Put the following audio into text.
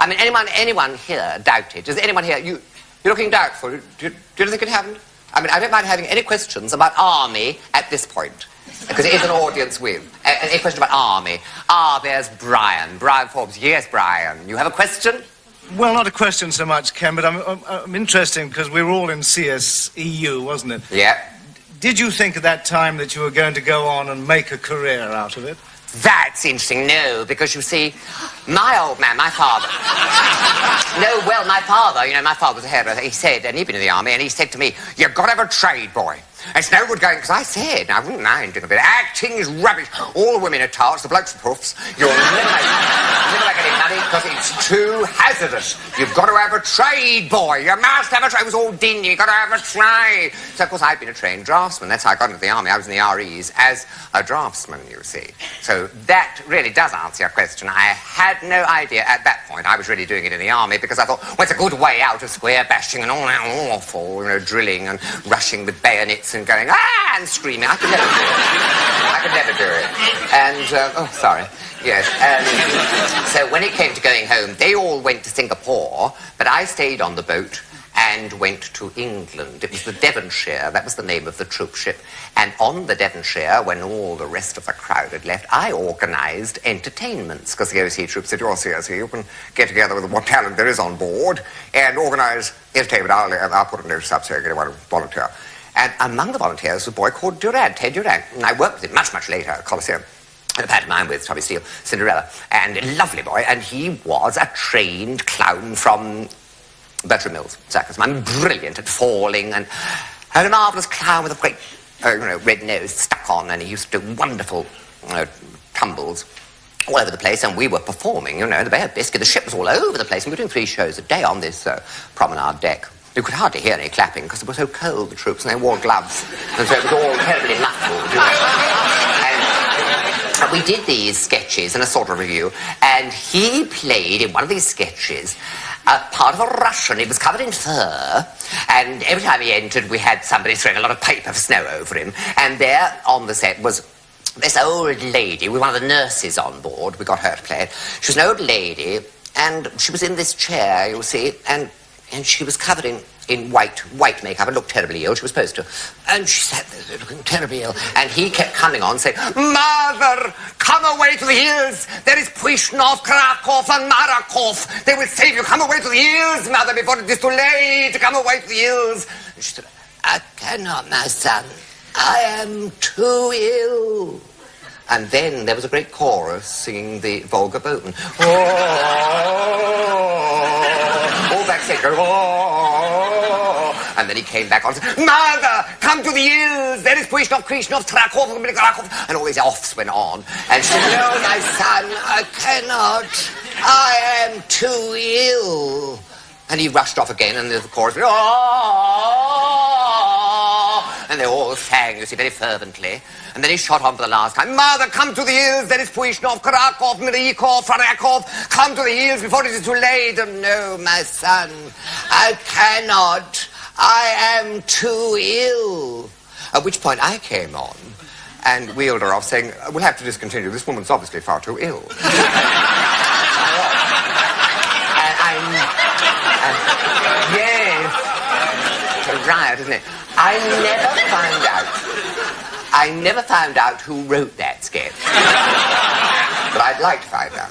I mean, anyone here doubt it? Does anyone here... You're looking doubtful. Do you think it happened? I mean, I don't mind having any questions about army at this point, because it is an audience with. Any question about army? Ah, there's Brian. Brian Forbes. Yes, Brian. You have a question? Well, not a question so much, Ken, but I'm interested because we were all in CSEU, wasn't it? Yeah. Did you think at that time that you were going to go on and make a career out of it? That's interesting. No, because you see, my old man, my father... No, well, my father, my father was a hairdresser. He said, and he'd been in the army, and he said to me, you've got to have a trade, boy. It's no good going, because I said, I wouldn't mind doing a bit. Acting is rubbish. All the women are tarts, the blokes are puffs. You'll never make any money because it's too hazardous. You've got to have a trade, boy. You must have a trade. It was all dingy. You've got to have a trade. So, of course, I'd been a trained draftsman. That's how I got into the army. I was in the REs as a draftsman, you see. So that really does answer your question. I had no idea at that point I was really doing it in the army because I thought, well, it's a good way out of square bashing and all that awful, drilling and rushing with bayonets and going, ah, and screaming. I could never do it. And, sorry. Yes, so when it came to going home, they all went to Singapore, but I stayed on the boat and went to England. It was the Devonshire, that was the name of the troop ship. And on the Devonshire, when all the rest of the crowd had left, I organised entertainments, because the OC troop said, you're CSE, you can get together with what talent there is on board and organise entertainment. I'll put a notice up so anyone will volunteer. And among the volunteers was a boy called Durant, Ted Durant. And I worked with him much, much later at Coliseum. And a pantomime with Tommy Steele, Cinderella. And a lovely boy. And he was a trained clown from Bertram Mills circus. I'm brilliant at falling and a marvellous clown with a great, red nose stuck on. And he used to do wonderful tumbles all over the place. And we were performing, the Bay of Biscay. The ship was all over the place. And we were doing 3 shows a day on this promenade deck. You could hardly hear any clapping because it was so cold, the troops, and they wore gloves. And so it was all terribly muffled. And we did these sketches in a sort of review, and he played in one of these sketches a part of a Russian. He was covered in fur, and every time he entered, we had somebody throwing a lot of paper of snow over him. And there on the set was this old lady with one of the nurses on board. We got her to play it. She was an old lady, and she was in this chair, you'll see, and she was covered in white makeup and looked terribly ill. She was supposed to. And she sat there looking terribly ill. And he kept coming on saying, Mother, come away to the hills. There is Puishnov, Krakow and Marakov. They will save you. Come away to the hills, Mother, before it is too late. Come away to the hills. And she said, I cannot, my son. I am too ill. And then there was a great chorus singing the Volga Boatman. All backstage, oh. And then he came back on and said, Mother, come to the hills. There is Puishnov, Krishnov, Trakov, and all these offs went on. And she said, no, my son, I cannot. I am too ill. And he rushed off again, and the chorus went, oh. And they all sang, you see, very fervently. And then he shot on for the last time. Mother, come to the hills. There is Puishnov, Krakow, Mirikov, Farakov. Come to the hills before it is too late. Oh, no, my son, I cannot. I am too ill. At which point I came on and wheeled her off, saying, we'll have to discontinue. This woman's obviously far too ill. Yes. It's a riot, isn't it? I never found out who wrote that sketch. But I'd like to find out.